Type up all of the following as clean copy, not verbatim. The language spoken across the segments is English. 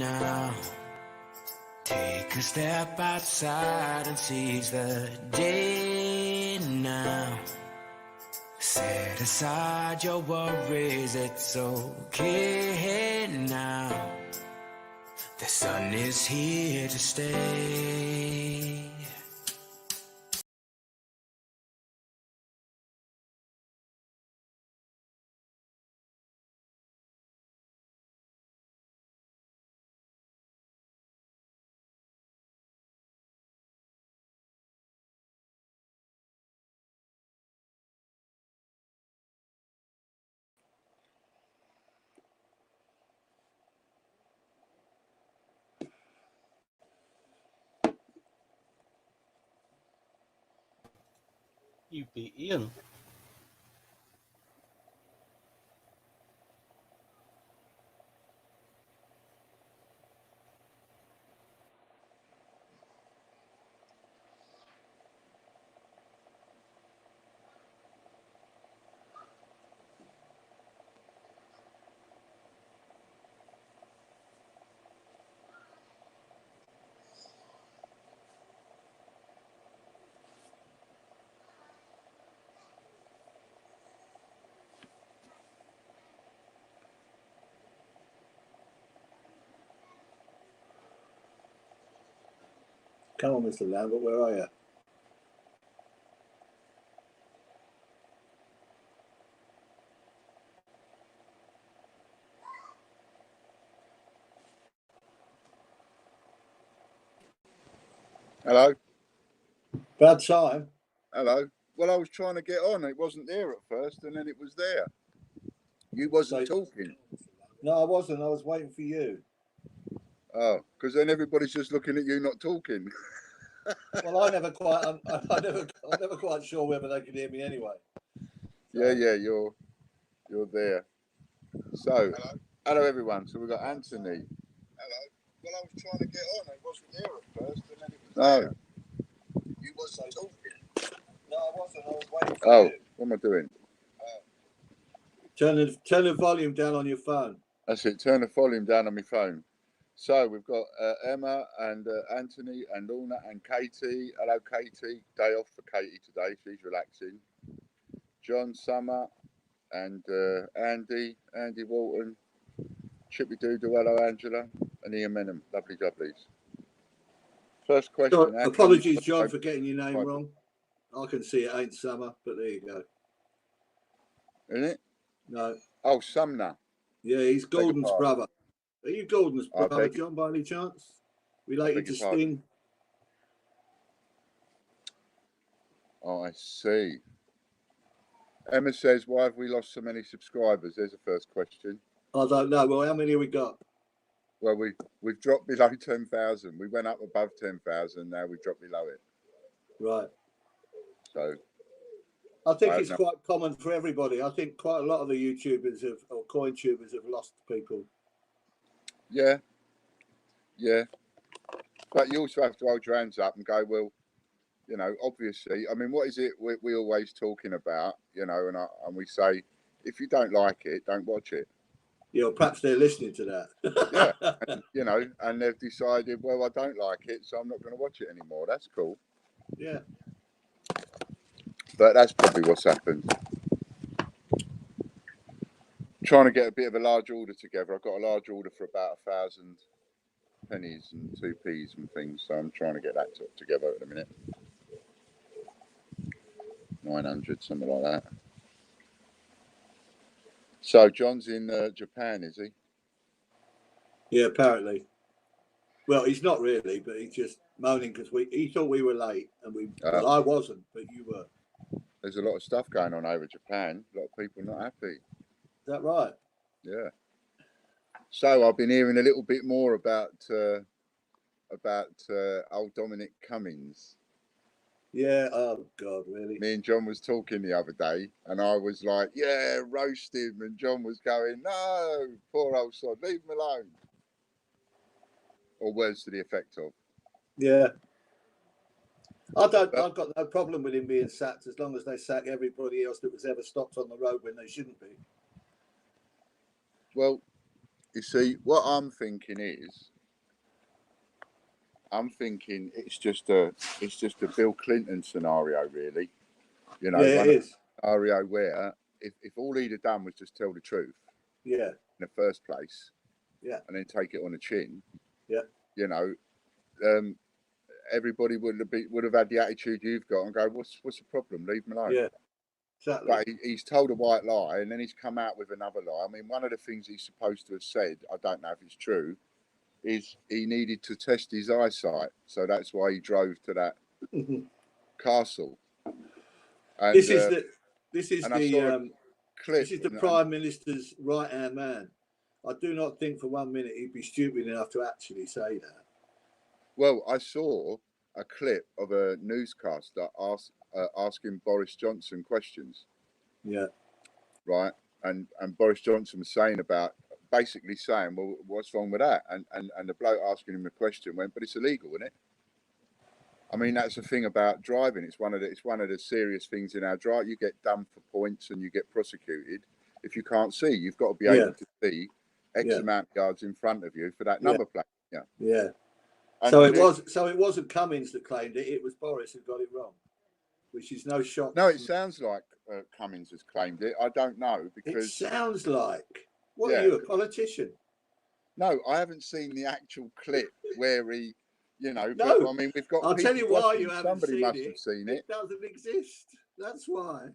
now. Take a step outside and seize the day now. Set aside your worries, it's okay now. The sun is here to stay. You beat Ian. Come on, Mr. Lambert, where are you? Hello. Bad time. Hello. Well, I was trying to get on. It wasn't there at first, and then it was there. You wasn't talking. No, I wasn't. I was waiting for you. Oh, because then everybody's just looking at you, not talking. Well, I never quite. I'm never quite sure whether they could hear me anyway. So. Yeah, you're there. So, hello everyone. So we've got Anthony. Hello. Well, I was trying to get on. It wasn't there at first, and then it was there. You wasn't talking. No, I wasn't. I was waiting for you. What am I doing? Turn the volume down on your phone. That's it. Turn the volume down on my phone. So we've got Emma and Anthony and Lorna and Katie. Hello, Katie. Day off for Katie today. She's relaxing. John Summer and Andy Walton. Chippy Doodle. Hello, Angela. And Ian Menham. Lovely jubblies. First question. So, apologies, John, for getting your name wrong. I can see it ain't Summer, but there you go. Isn't it? No. Oh, Sumner. Yeah, he's Gordon's brother. Are you Gordon's brother, John, by any chance? Related to Sting? Oh, I see. Emma says, why have we lost so many subscribers? There's the first question. I don't know. Well, how many have we got? Well, we've dropped below 10,000. We went up above 10,000. Now we've dropped below it. Right. So I think it's quite common for everybody. I think quite a lot of the YouTubers or coin tubers have lost people. Yeah. Yeah. But you also have to hold your hands up and go, well, you know, obviously, I mean, what is it we always talking about, you know, and we say, if you don't like it, don't watch it. Yeah, perhaps they're listening to that. Yeah, and, you know, and they've decided, well, I don't like it, so I'm not going to watch it anymore. That's cool. Yeah. But that's probably what's happened. Trying to get a bit of a large order together. I've got a large order for about 1,000 pennies and 2p's and things, so I'm trying to get that together at the minute. 900, something like that. So John's in Japan, is he? Yeah, apparently. Well, he's not really, but he's just moaning because he thought we were late, and well, I wasn't, but you were. There's a lot of stuff going on over Japan. A lot of people not happy. Is that right? Yeah. So I've been hearing a little bit more about old Dominic Cummings. Yeah. Oh God, really? Me and John was talking the other day, and I was like, "Yeah, roast him," and John was going, "No, poor old sod, leave him alone." Or words to the effect of. Yeah. I've got no problem with him being sacked as long as they sack everybody else that was ever stopped on the road when they shouldn't be. Well, you see, what I'm thinking is, I'm thinking it's just a Bill Clinton scenario, really. You know, Yeah, it is. Scenario where if all he'd have done was just tell the truth, Yeah, in the first place, yeah, and then take it on the chin, yeah, you know, everybody would have had the attitude you've got and go, what's the problem? Leave him alone. yeah, exactly. But he's told a white lie and then he's come out with another lie. I mean, one of the things he's supposed to have said, I don't know if it's true, is he needed to test his eyesight, so that's why he drove to that castle. And This is the clip. this is the Prime Minister's right-hand man. I do not think for 1 minute he'd be stupid enough to actually say that. Well, I saw a clip of a newscaster asking Boris Johnson questions. Yeah. Right. And Boris Johnson was basically saying, well, what's wrong with that? And the bloke asking him a question went, but it's illegal, isn't it? I mean, that's the thing about driving. It's one of the serious things in our drive. You get done for points and you get prosecuted if you can't see. You've got to be able to see X amount of yards in front of you for that number plate. Yeah. Yeah. And so it wasn't Cummins that claimed it. It was Boris who got it wrong, which is no shock. No, it sounds like Cummins has claimed it. I don't know because it sounds like. What are you, a politician? No, I haven't seen the actual clip where he, you know. No, but, I mean, we've got. I'll tell you why you haven't Somebody seen must it. Have seen it. It doesn't exist. That's why.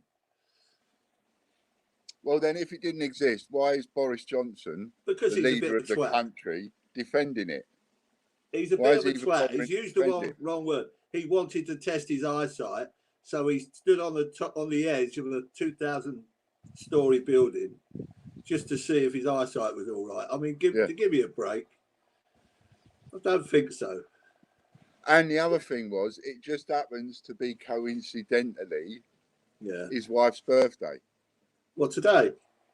Well, then, if it didn't exist, why is Boris Johnson, because the he's leader of the country, defending it? He's a bit of a twat. He's used the wrong word. He wanted to test his eyesight, so he stood on the edge of a 2,000-story building just to see if his eyesight was all right. I mean, give me a break. I don't think so. And the other thing was, it just happens to be coincidentally his wife's birthday. What, today?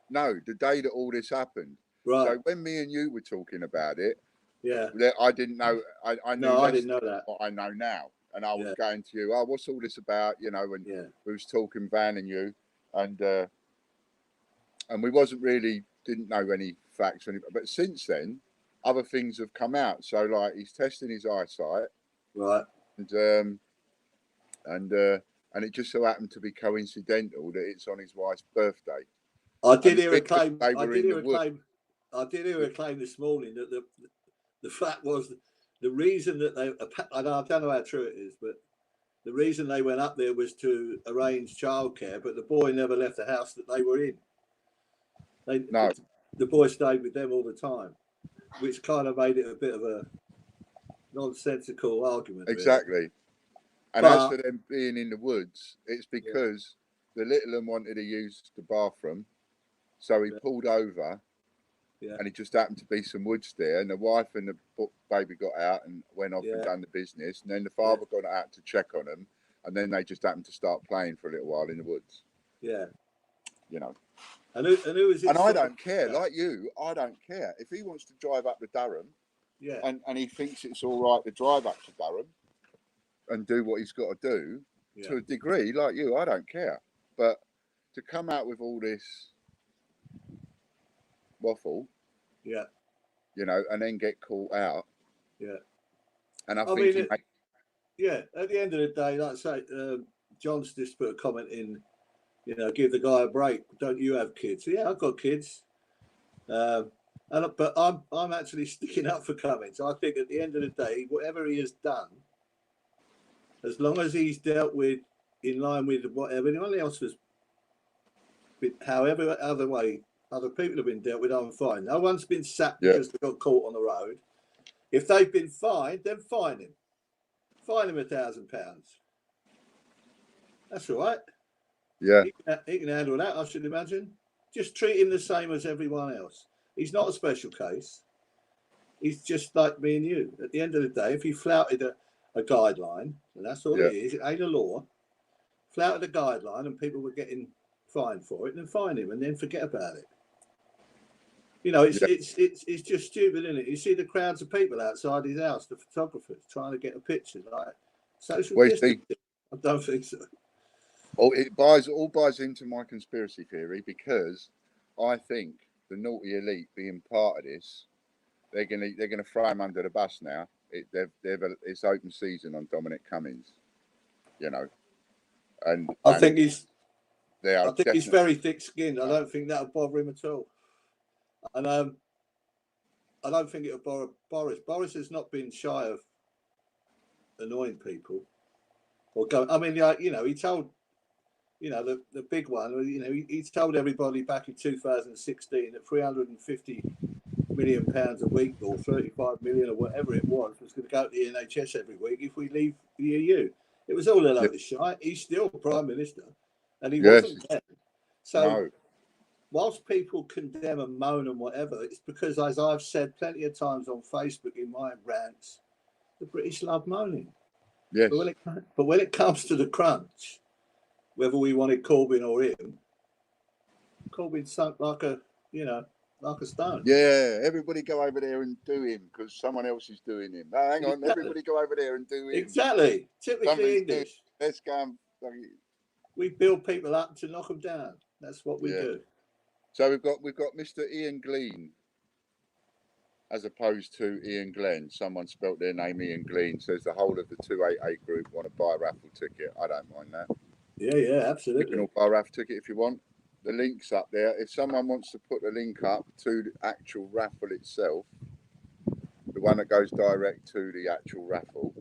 No, the day that all this happened. Right. So when me and you were talking about it, yeah, I didn't know. I knew I didn't know that. What I know now, and I was going to you. Oh, what's all this about? You know, and we was talking Van and you, and we didn't know any facts or anything. But since then, other things have come out. So like he's testing his eyesight, right, and it just so happened to be coincidental that it's on his wife's birthday. I did hear a claim. I did hear a claim this morning that the fact was the reason that they, I don't know how true it is, but the reason they went up there was to arrange childcare, but the boy never left the house that they were in. The boy stayed with them all the time, which kind of made it a bit of a nonsensical argument. Exactly. Really. And as for them being in the woods, it's because the little one wanted to use the bathroom, so he pulled over. Yeah. And it just happened to be some woods there, and the wife and the baby got out and went off and done the business, and then the father got out to check on them, and then they just happened to start playing for a little while in the woods. Yeah, you know. And who is it? And I don't care, like you. I don't care if he wants to drive up to Durham. Yeah. And he thinks it's all right to drive up to Durham and do what he's got to do to a degree, like you. I don't care, but to come out with all this waffle, you know, and then get caught out, and I think, at the end of the day, like I say, John's just put a comment in, you know, give the guy a break. Don't you have kids? Yeah, I've got kids, but I'm actually sticking up for Cummins. I think at the end of the day, whatever he has done, as long as he's dealt with in line with whatever anyone else has, however other way. Other people have been dealt with, I'm fine. No one's been sacked because they got caught on the road. If they've been fined, then fine him. Fine him £1,000. That's all right. Yeah. He can handle that, I should imagine. Just treat him the same as everyone else. He's not a special case. He's just like me and you. At the end of the day, if he flouted a guideline, and that's all it is, it ain't a law, flouted a guideline and people were getting fined for it, then fine him and then forget about it. You know, it's just stupid, isn't it? You see the crowds of people outside his house, the photographers trying to get a picture, like social distancing. I don't think so. Oh, it all buys into my conspiracy theory, because I think the naughty elite being part of this, they're gonna throw him under the bus now, It's open season on Dominic Cummings, you know, and I think he's very thick-skinned. I don't think that'll bother him at all. And I don't think it'll bother Boris. Boris has not been shy of annoying people or go. I mean, you know, he told, you know, the big one. You know, he told everybody back in 2016 that 350 million pounds a week or 35 million or whatever it was going to go to the NHS every week if we leave the EU. It was all a load of shite. He's still Prime Minister, and he wasn't then. So. No. Whilst people condemn and moan and whatever, it's because, as I've said plenty of times on Facebook in my rants, the British love moaning. Yes. But when it comes to the crunch, whether we wanted Corbyn or him, Corbyn sunk like a stone. Yeah, everybody go over there and do him because someone else is doing him. No, hang on, everybody go over there and do him. Exactly. Typically English. Let's go and... We build people up to knock them down. That's what we do. So we've got Mr. Ian Glean as opposed to Ian Glenn. Someone spelt their name Ian Glean. Says the whole of the 288 group want to buy a raffle ticket. I don't mind that. Yeah, absolutely. You can all buy a raffle ticket if you want. The link's up there. If someone wants to put the link up to the actual raffle itself, the one that goes direct to the actual raffle,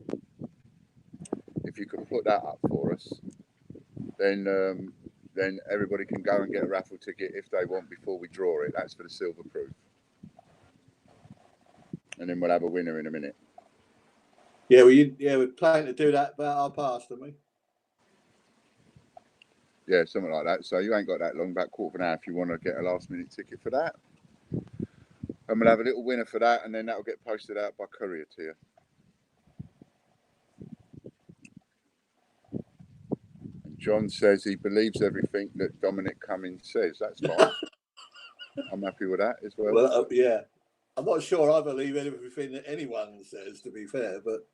if you could put that up for us, then everybody can go and get a raffle ticket if they want before we draw it. That's for the silver proof. And then we'll have a winner in a minute. Yeah, we're planning to do that about 1:30, aren't we? Yeah, something like that. So you ain't got that long, about quarter of an hour if you want to get a last minute ticket for that. And we'll have a little winner for that, and then that'll get posted out by courier to you. John says he believes everything that Dominic Cummings says. That's fine. I'm happy with that as well. Well, yeah. I'm not sure I believe everything that anyone says, to be fair, but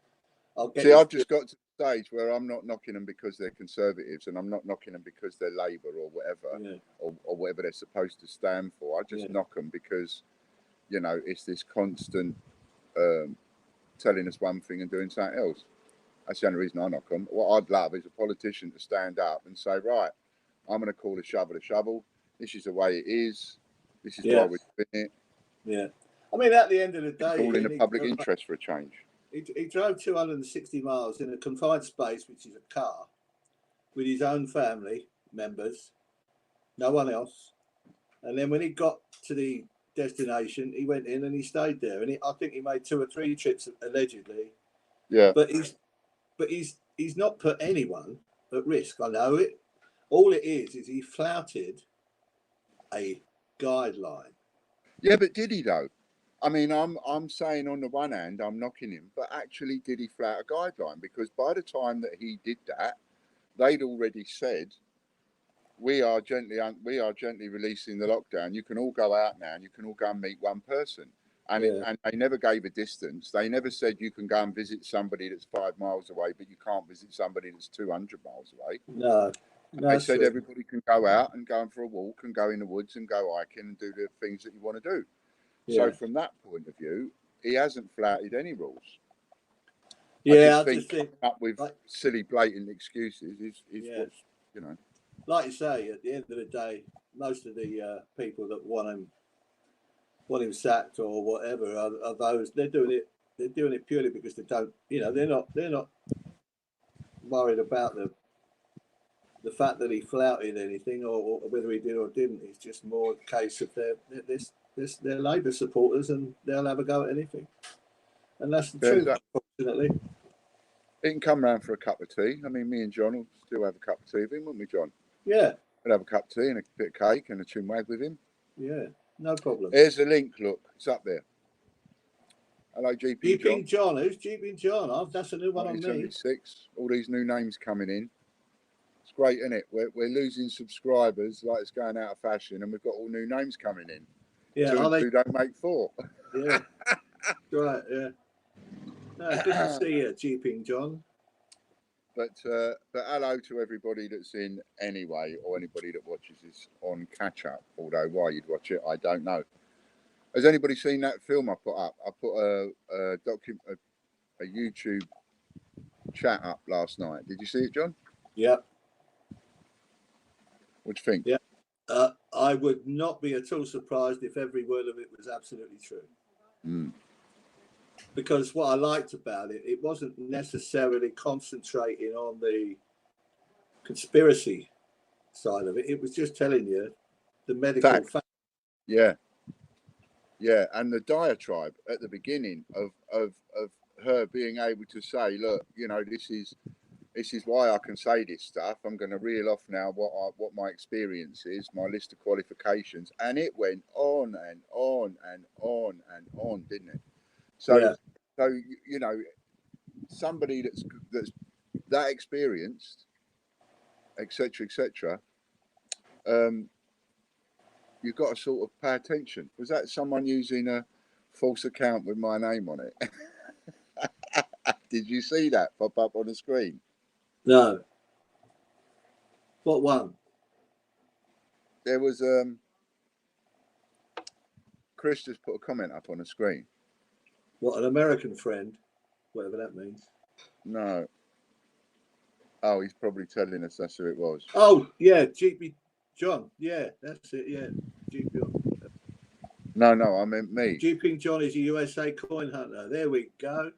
I'll get... See, I've just got to the stage where I'm not knocking them because they're Conservatives and I'm not knocking them because they're Labour or whatever, or whatever they're supposed to stand for. I just knock them because, you know, it's this constant telling us one thing and doing something else. That's the only reason I knock them. What I'd love is a politician to stand up and say, right, I'm going to call a shovel. This is the way it is. This is why we're doing it. Yeah. I mean, at the end of the day... It's all in the public interest for a change. He drove 260 miles in a confined space, which is a car, with his own family members, no one else. And then when he got to the destination, he went in and he stayed there. And I think he made 2 or 3 trips, allegedly. Yeah. But he's not put anyone at risk. I know it. All it is he flouted a guideline. Yeah, but did he though? I mean, I'm saying on the one hand, I'm knocking him, but actually, did he flout a guideline? Because by the time that he did that, they'd already said, we are gently releasing the lockdown. You can all go out now, and you can all go and meet one person. And and they never gave a distance. They never said you can go and visit somebody that's 5 miles away, but you can't visit somebody that's 200 miles away. No. They said everybody can go out and go for a walk and go in the woods and go hiking and do the things that you want to do. Yeah. So from that point of view, he hasn't flouted any rules. Yeah, I just think up with silly, blatant excuses is what's, you know. Like you say, at the end of the day, most of the people that want him sacked or whatever are those. They're doing it purely because they don't. You know, they're not worried about the fact that he flouted anything or whether he did or didn't. It's just more a case of they're Labour supporters and they'll have a go at anything. And that's the truth, unfortunately. He can come round for a cup of tea. I mean, me and John will still have a cup of tea with him, wouldn't we, John? Yeah. We'll have a cup of tea and a bit of cake and a chinwag with him. Yeah, no problem. Here's the link, look. It's up there. Hello, GP John. Who's GP John? That's a new one on me. 76. All these new names coming in. It's great, isn't it? We're losing subscribers like it's going out of fashion, and we've got all new names coming in. Yeah, 2 and 2 don't make 4. Yeah, right. Yeah. No, good to see you, GP John. But hello to everybody that's in anyway, or anybody that watches this on catch up. Although why you'd watch it, I don't know. Has anybody seen that film I put up? I put a a YouTube chat up last night. Did you see it, John? Yeah. What do you think? Yeah. I would not be at all surprised if every word of it was absolutely true. Mm. Because what I liked about it, it wasn't necessarily concentrating on the conspiracy side of it. It was just telling you the medical fact. Yeah. Yeah. And the diatribe at the beginning of her being able to say, look, you know, this is why I can say this stuff. I'm going to reel off now what my experience is, my list of qualifications, and it went on and on and on and on, didn't it? So, Yeah. so you know, somebody that's that experienced, etc., you've got to sort of pay attention. Was that someone using a false account with my name on it? Did you see that pop up on the screen? No. What one? There was Chris just put a comment up on the screen. What, an American friend? Whatever that means. No. Oh, he's probably telling us that's who it was. Oh, yeah, GP John. Yeah, that's it. Yeah, GP John. No, I meant me. GP John is a USA coin hunter. There we go.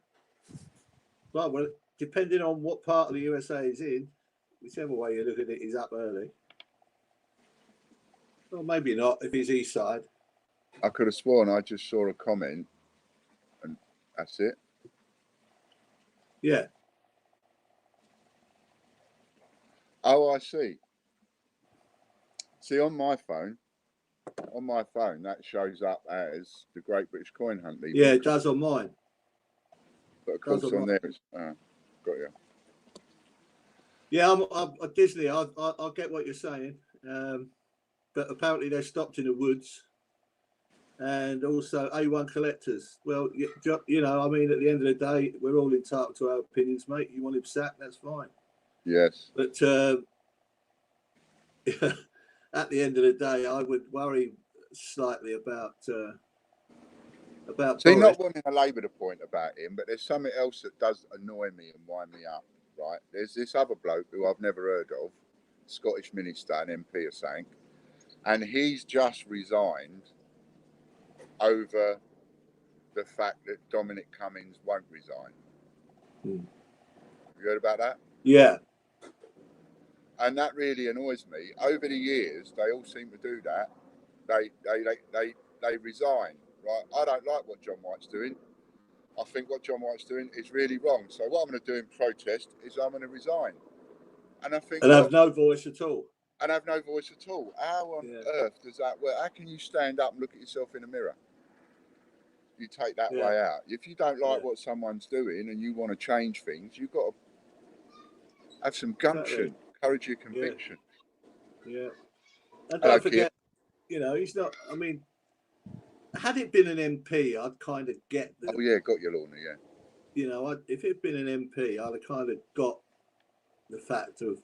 Right, well, depending on what part of the USA he's in, whichever way you look at it, he's up early. Well, maybe not if he's east side. I could have sworn I just saw a comment, and that's it. Yeah. Oh, I see. See, on my phone, that shows up as the Great British Coin Hunt League. Yeah, it does on mine. But of course, on there, it's got you. Yeah, I'm Disney. I get what you're saying, but apparently they're stopped in the woods, and also A1 collectors. Well, you know, I mean, at the end of the day, we're all entitled to our opinions, mate. You want him sacked, that's fine. Yes. But at the end of the day, I would worry slightly about. See, not wanting to labour the point about him, but there's something else that does annoy me and wind me up. Right? There's this other bloke who I've never heard of, Scottish minister, an MP or something, and he's just resigned over the fact that Dominic Cummings won't resign. You heard about that? Yeah. And that really annoys me. Over the years, they all seem to do that. They resign. Right? I don't like what John White's doing. I think what John White's doing is really wrong. So what I'm going to do in protest is I'm going to resign. And I think, and have no voice at all. And have no voice at all. How on earth does that work? How can you stand up and look at yourself in a mirror? You take that way out. If you don't like what someone's doing and you want to change things, you've got to have some gumption, courage your conviction. Yeah. And don't forget, you know, he's not, I mean, had it been an MP, I'd kind of get the... Oh, yeah, got you, Lorna, yeah. You know, if it'd been an MP, I'd have kind of got the fact of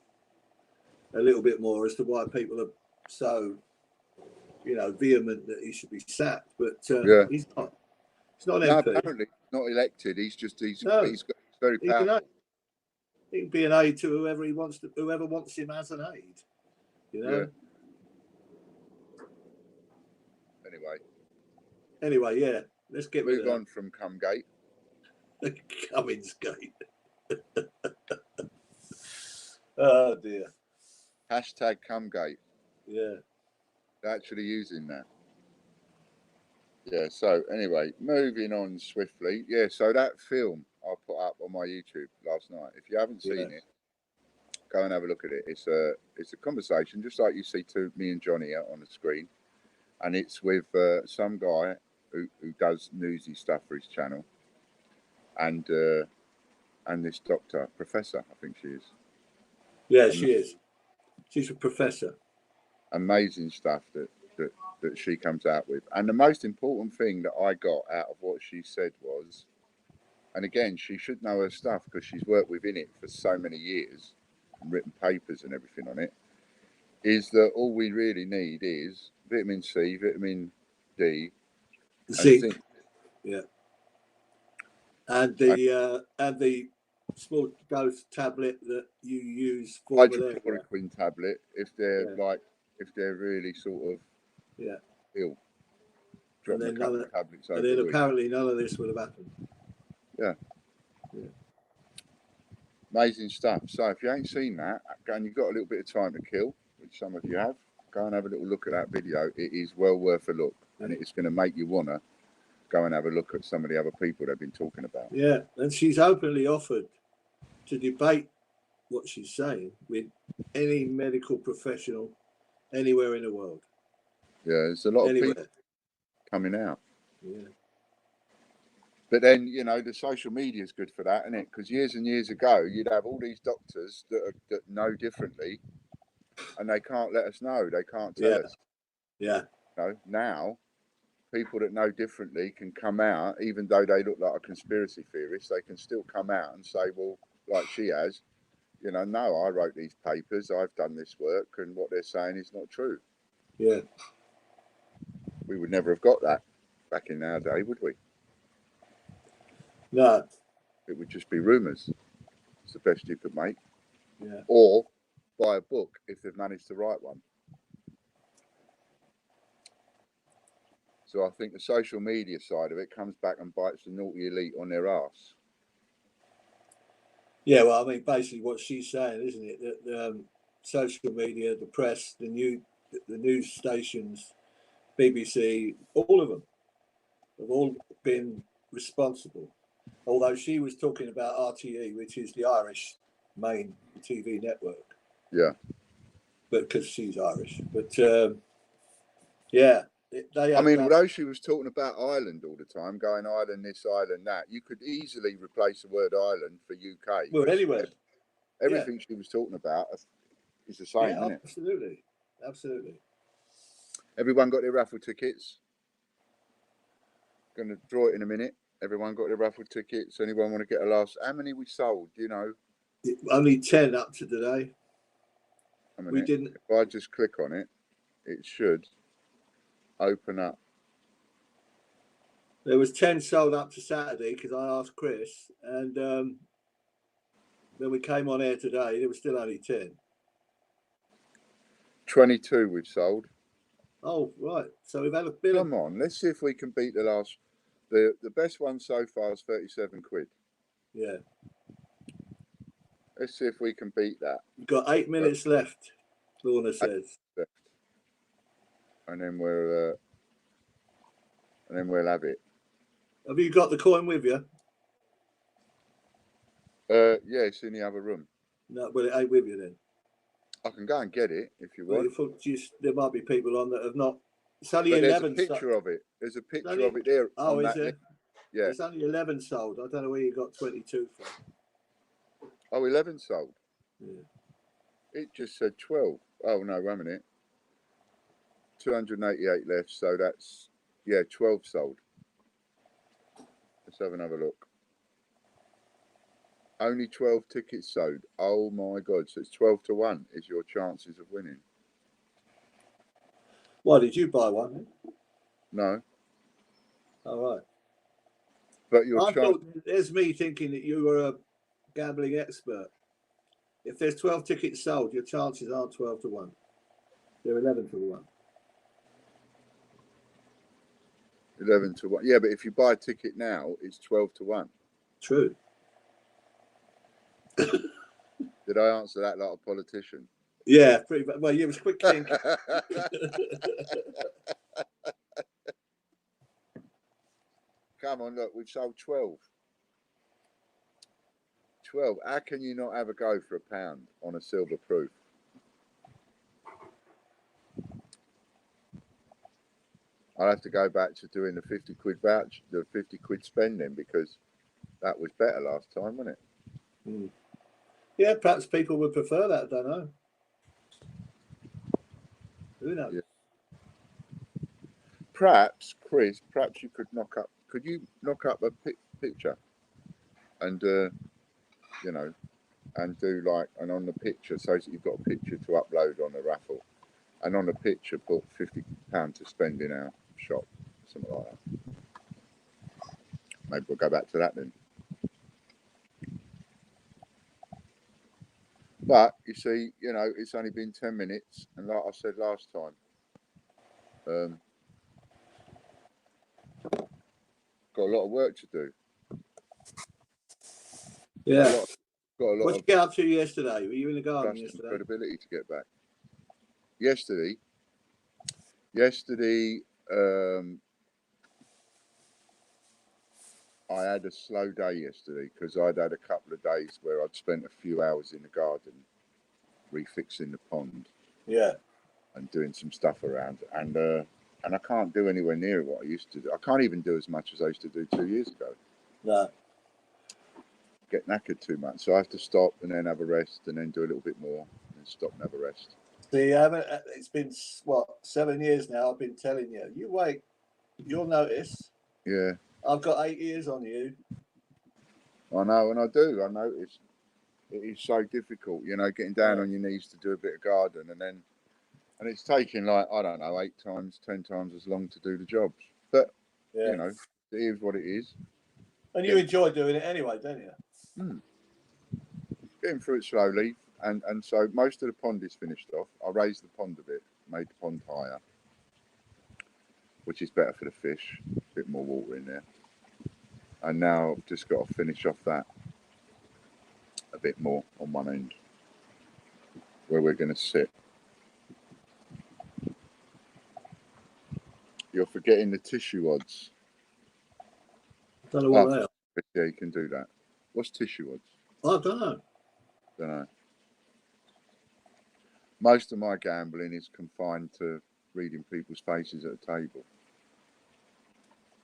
a little bit more as to why people are so, you know, vehement that he should be sacked. But he's not. He's not an MP. Apparently not elected. He's very powerful. He can be an aide to whoever he wants to, whoever wants him as an aide. You know. Yeah. Anyway, yeah. Let's get move on from Cumgate. Cummins Gate. Oh dear. Hashtag Cumgate. Yeah. They're actually using that. Yeah, so anyway, moving on swiftly. Yeah, so that film I put up on my YouTube last night. If you haven't seen it, go and have a look at it. It's a conversation, just like you see me and Johnny out on the screen. And it's with some guy who does newsy stuff for his channel. And this doctor, professor, I think she is. Yeah, she is. She's a professor. Amazing stuff that she comes out with. And the most important thing that I got out of what she said was, and again, she should know her stuff because she's worked within it for so many years and written papers and everything on it, is that all we really need is vitamin C, vitamin D, zinc. Yeah. and the small dose tablet that you use for hydrochloroquine tablet if they're really sort of ill. Drop a couple of tablets over. And then apparently none of this would have happened. Yeah. Amazing stuff. So if you ain't seen that, and you've got a little bit of time to kill, which some of you have, go and have a little look at that video. It is well worth a look, and it's going to make you want to go and have a look at some of the other people they've been talking about. Yeah, and she's openly offered to debate what she's saying with any medical professional anywhere in the world. Yeah, there's a lot of people coming out. Yeah. But then, you know, the social media is good for that, isn't it? Because years and years ago, you'd have all these doctors that know differently, and they can't let us know. They can't tell us. Yeah. You know, now, people that know differently can come out, even though they look like a conspiracy theorist, they can still come out and say, well, like she has, you know, no, I wrote these papers, I've done this work, and what they're saying is not true. Yeah. We would never have got that back in our day, would we? No. It would just be rumours. It's the best you could make. Yeah. Or buy a book if they've managed to write one. So I think the social media side of it comes back and bites the naughty elite on their arse. Yeah, well, I mean, basically what she's saying, isn't it? That social media, the press, the news stations, BBC, all of them have all been responsible. Although she was talking about RTE, which is the Irish main TV network. Yeah. But because she's Irish. But yeah. Although she was talking about Ireland all the time, going Ireland this, Ireland that, you could easily replace the word Ireland for UK. Well, anywhere. Everything she was talking about is the same, isn't it? Absolutely. Absolutely. Everyone got their raffle tickets. Going to draw it in a minute. Everyone got their raffle tickets. Anyone want to get a last? How many we sold? Do you know? Only 10 up to today. We didn't. If I just click on it, it should open up. There was 10 sold up to Saturday because I asked Chris, and when we came on air today, there was still only 10. 22 we've sold. Oh, right. So we've had a bit. Come on, let's see if we can beat the last. The best one so far is 37 quid. Yeah. Let's see if we can beat that. You've got 8 minutes left, Lorna says. And then we'll have it. Have you got the coin with you? Yeah, it's in the other room. No, well, it ain't with you then. I can go and get it if you want. There might be people on that have not. It's only but 11. There's a picture of it. There's a picture of it there. Oh, is there? Yeah. It's only 11 sold. I don't know where you got 22 from. Oh, 11 sold. Yeah. It just said 12. Oh no, wait a minute. 288 left, so that's 12 sold. Let's have another look. Only 12 tickets sold. Oh my God! So it's 12-1 is your chances of winning. Why did you buy one then? No. All right. But your thought there's me thinking that you were a gambling expert. If there's 12 tickets sold, your chances aren't 12-1. They're 11-1. 11-1. Yeah, but if you buy a ticket now, it's 12-1. True. Did I answer that like a politician? Yeah, pretty well. You was quick thinking. Come on, look, we've sold 12. 12. How can you not have a go for £1 on a silver proof? I'll have to go back to doing the 50 quid voucher, the 50 quid spending, because that was better last time, wasn't it? Mm. Yeah, perhaps people would prefer that. I don't know. Who knows? Yeah. Perhaps, Chris, you could knock up. Could you knock up a picture and, and do like, and on the picture, so that you've got a picture to upload on the raffle, and on the picture put £50 to spend in our shop, something like that. Maybe we'll go back to that then. But you see, you know, it's only been 10 minutes, and like I said last time, got a lot of work to do. Yeah. Got a lot What you get up to yesterday? Were you in the garden yesterday? Credibility to get back. Yesterday, I had a slow day yesterday because I'd had a couple of days where I'd spent a few hours in the garden refixing the pond. Yeah. And doing some stuff around, and I can't do anywhere near what I used to do. I can't even do as much as I used to do 2 years ago. No. Get knackered too much, so I have to stop and then have a rest, and then do a little bit more, and stop and have a rest. See, it's been 7 years now. I've been telling you. You wait, you'll notice. Yeah. I've got 8 years on you. I know, and I do. I notice it is so difficult, you know, getting down on your knees to do a bit of garden, and it's taking like, I don't know, 8 times, 10 times as long to do the jobs. But you know, it is what it is. And you enjoy doing it anyway, don't you? Getting through it slowly, and so most of the pond is finished off. I raised the pond a bit, made the pond higher, which is better for the fish. A bit more water in there. And now I've just got to finish off that a bit more on one end, where we're going to sit. You're forgetting the tissue odds. Don't know what they are. Yeah, you can do that. What's tissue odds? I don't know. Don't know. Most of my gambling is confined to reading people's faces at a table,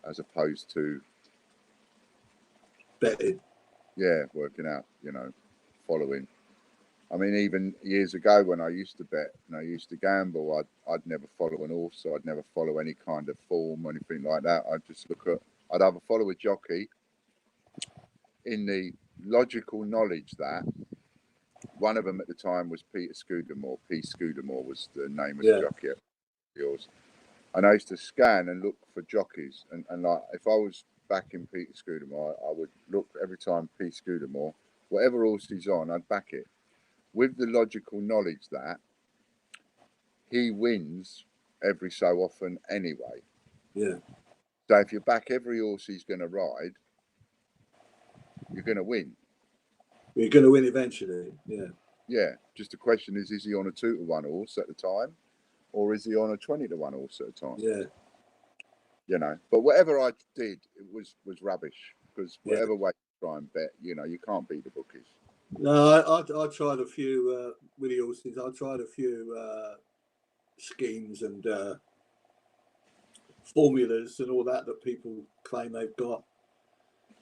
as opposed to betting. Yeah, working out, you know, following. I mean, even years ago when I used to bet and I used to gamble, I'd never follow an horse, so I'd never follow any kind of form or anything like that. I'd just I'd either follow a jockey in the logical knowledge that one of them at the time was Peter Scudamore. Pete Scudamore was the name of the jockey at yours. And I used to scan and look for jockeys. And like, if I was backing Peter Scudamore, I would look every time Pete Scudamore, whatever horse he's on, I'd back it. With the logical knowledge that he wins every so often anyway. Yeah. So if you back every horse he's going to ride, you're going to win. You're going to win eventually, yeah. Yeah, just the question is he on a 2-to-1 horse at the time, or is he on a 20-to-1 horse at the time? Yeah. You know, but whatever I did, it was rubbish, because whatever way you try and bet, you know, you can't beat the bookies. No, I tried a few with the horses. I tried a few schemes and formulas and all that people claim they've got,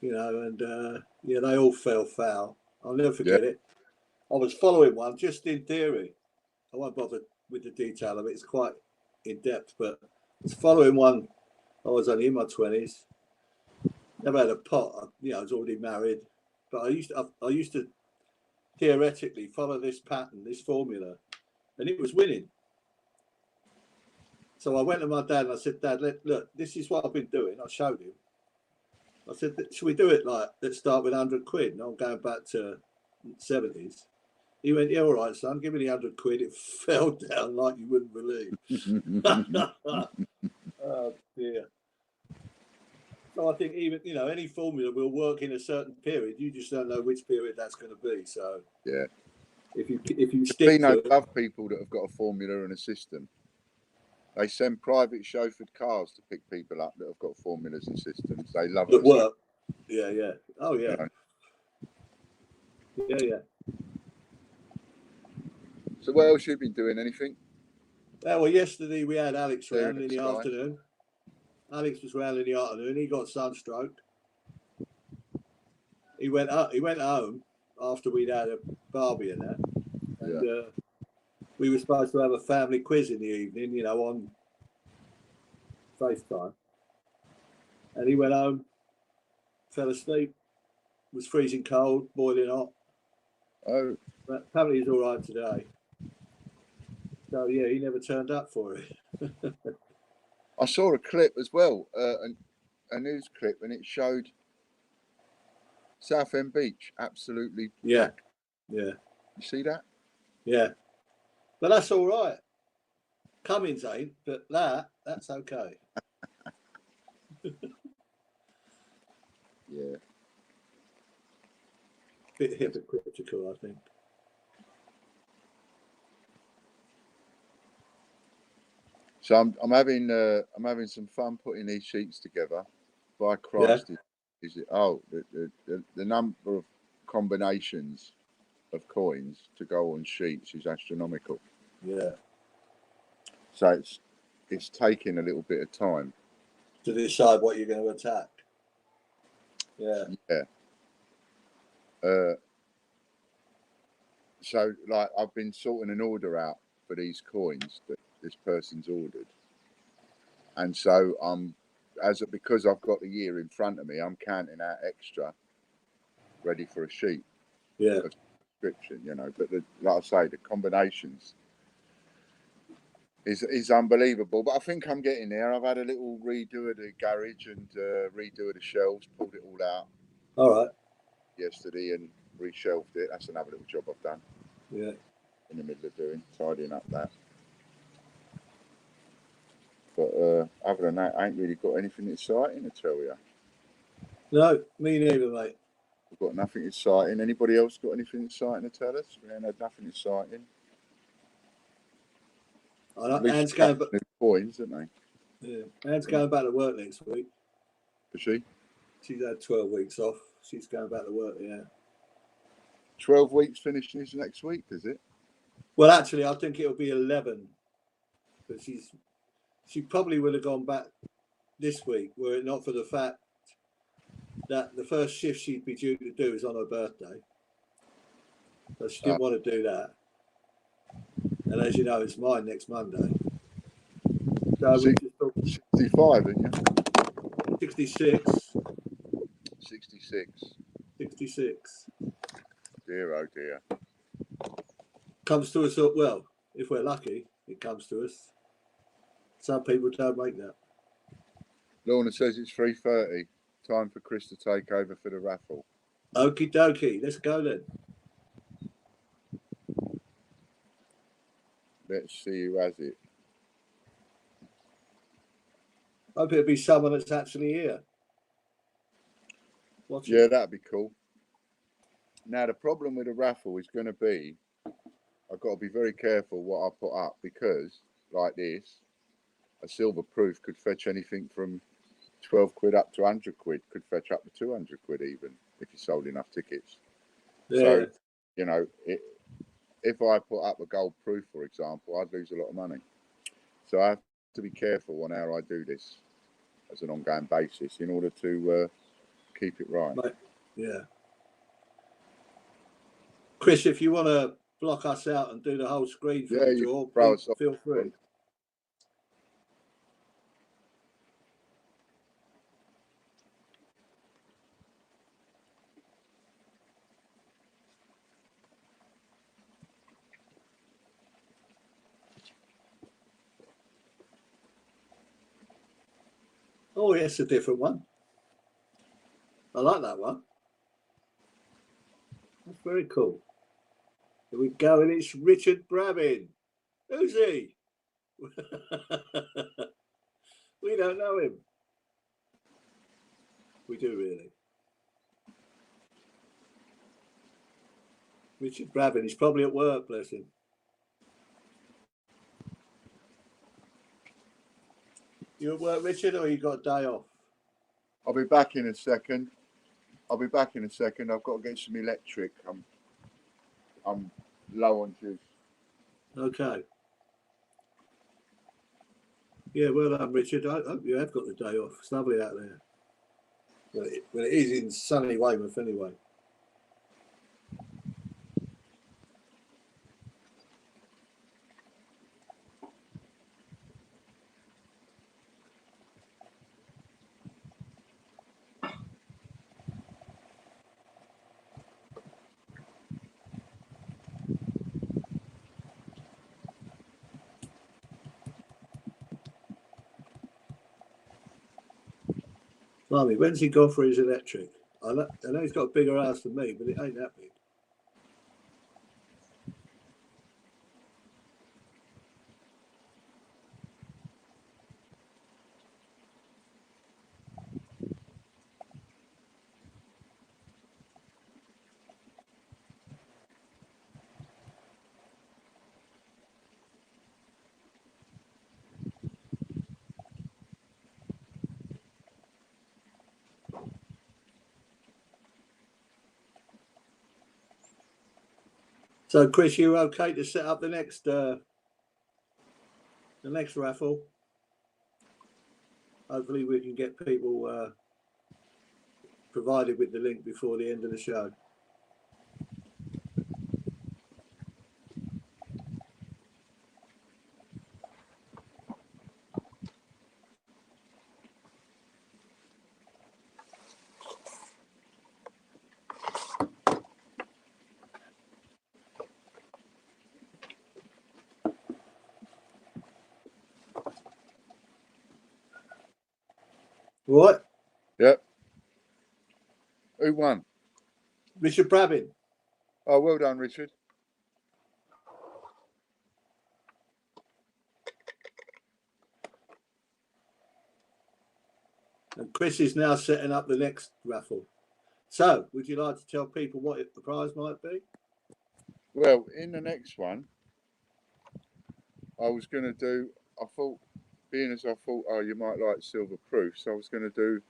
you know, and they all fell foul. I'll never forget it. I was following one just in theory. I won't bother with the detail of it. It's quite in depth, but I was following one. I was only in my 20s. Never had a pot. I was already married, but I used to theoretically follow this pattern, this formula, and it was winning. So I went to my dad and I said, Dad, look, this is what I've been doing. I showed him. I said, should we do it like, let's start with 100 quid? And I'm going back to 70s. He went, yeah, all right, son, give me the 100 quid. It fell down like you wouldn't believe. Oh, dear. So I think even, any formula will work in a certain period. You just don't know which period that's going to be. So yeah, if you stick to it. Love people that have got a formula and a system. They send private chauffeured cars to pick people up that have got formulas and systems. They love it. Work. Yeah, yeah. Oh, yeah. You know? Yeah. So what else you been doing? Anything? Well, yesterday we had Alex round in the afternoon. Alex was round in the afternoon. He got sunstroke. He went home after we'd had a barbie and that. And we were supposed to have a family quiz in the evening, on FaceTime. And he went home, fell asleep, was freezing cold, boiling hot. Oh. But apparently he's all right today. So, yeah, he never turned up for it. I saw a clip as well, a news clip, and it showed Southend Beach absolutely. Yeah. Yeah. You see that? Yeah, but that's all right. Cummins ain't, but that's okay. Yeah. Bit hypocritical, I think. So I'm having some fun putting these sheets together. By Christ, Yeah. is it? Oh, the number of combinations of coins to go on sheets is astronomical. Yeah. So it's taking a little bit of time to decide what you're going to attack. Yeah. Yeah. So like I've been sorting an order out for these coins that this person's ordered, and so because I've got the year in front of me, I'm counting out extra, ready for a sheet. Yeah. Of description, you know. But like I say, the combinations is unbelievable. But I think I'm getting there. I've had a little redo of the garage and redo of the shelves, pulled it all out. All right. Yesterday and reshelved it. That's another little job I've done. Yeah. In the middle of doing, tidying up that. But other than that, I ain't really got anything exciting to tell you. No, me neither, mate. We've got nothing exciting. Anybody else got anything exciting to tell us? We ain't had nothing exciting. Anne's going back. Coins, aren't they? Yeah. Anne's going back to work next week. Is she? She's had 12 weeks off. She's going back to work, yeah. 12 weeks finishing next week, is it? Well, actually, I think it'll be 11. But she probably would have gone back this week were it not for the fact that the first shift she'd be due to do is on her birthday. So she didn't want to do that. And as you know, it's mine next Monday. So 65, isn't you? 66. 66. 66. Dear, oh dear. Comes to us, well, if we're lucky, it comes to us. Some people don't make that. Lorna says it's 3:30. Time for Chris to take over for the raffle. Okie dokie, let's go then. Let's see who has it. Hope it'll be someone that's actually here. Yeah, that'd be cool. Now, the problem with the raffle is going to be, I've got to be very careful what I put up because, like this, a silver proof could fetch anything from 12 quid up to 100 quid, could fetch up to 200 quid even, if you sold enough tickets. Yeah. So, you know, if I put up a gold proof, for example, I'd lose a lot of money. So I have to be careful on how I do this as an ongoing basis in order to keep it right. Yeah. Chris, if you want to block us out and do the whole screen for the draw, please feel free. Oh, yes, a different one. I like that one. That's very cool. Here we go, and it's Richard Brabbin. Who's he? We don't know him. We do, really. Richard Brabbin, he's probably at work, bless him. You at work, Richard, or you got a day off? I'll be back in a second. I've got to get some electric. I'm low on juice. Okay. Yeah, well done, Richard. I hope you have got the day off. It's lovely out there. Well, it is in sunny Weymouth anyway. Blimey, when's he gone for his electric? I know he's got a bigger house than me, but it ain't that big. So, Chris, you okay to set up the next raffle? Hopefully, we can get people provided with the link before the end of the show. What? Yep. Who won? Richard Brabin. Oh, well done, Richard. And Chris is now setting up the next raffle. So, would you like to tell people what the prize might be? Well, in the next one, I was going to do, I thought, oh, you might like silver proof. So I was going to do,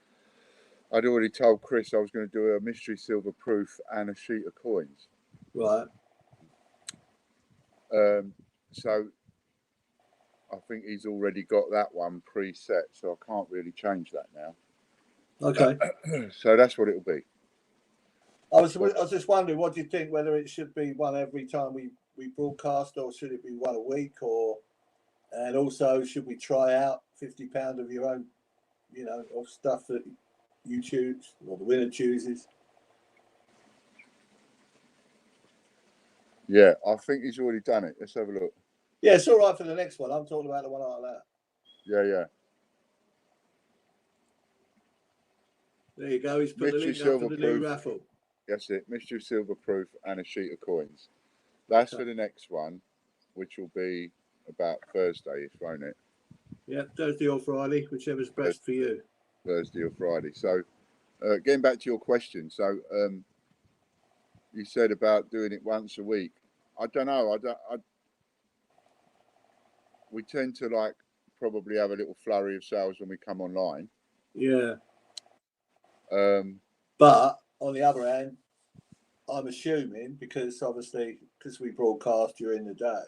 I'd already told Chris I was going to do a mystery silver proof and a sheet of coins. Right. So I think he's already got that one preset, so I can't really change that now. Okay. So that's what it'll be. I was just wondering, what do you think, whether it should be one every time we broadcast, or should it be one a week, and also should we try out £50 of your own, of stuff that you choose or the winner chooses? Yeah, I think he's already done it. Let's have a look. Yeah, it's all right for the next one. I'm talking about the one like that. Yeah. There you go. He's put the link up for the new raffle. That's it. Mystery silver proof and a sheet of coins. That's for the next one, which will be about Thursday, won't it? Yeah, Thursday or Friday, whichever's best for you. Thursday or Friday. So, getting back to your question. So, you said about doing it once a week. I don't know. We tend to probably have a little flurry of sales when we come online. Yeah. But on the other hand, I'm assuming, because we broadcast during the day,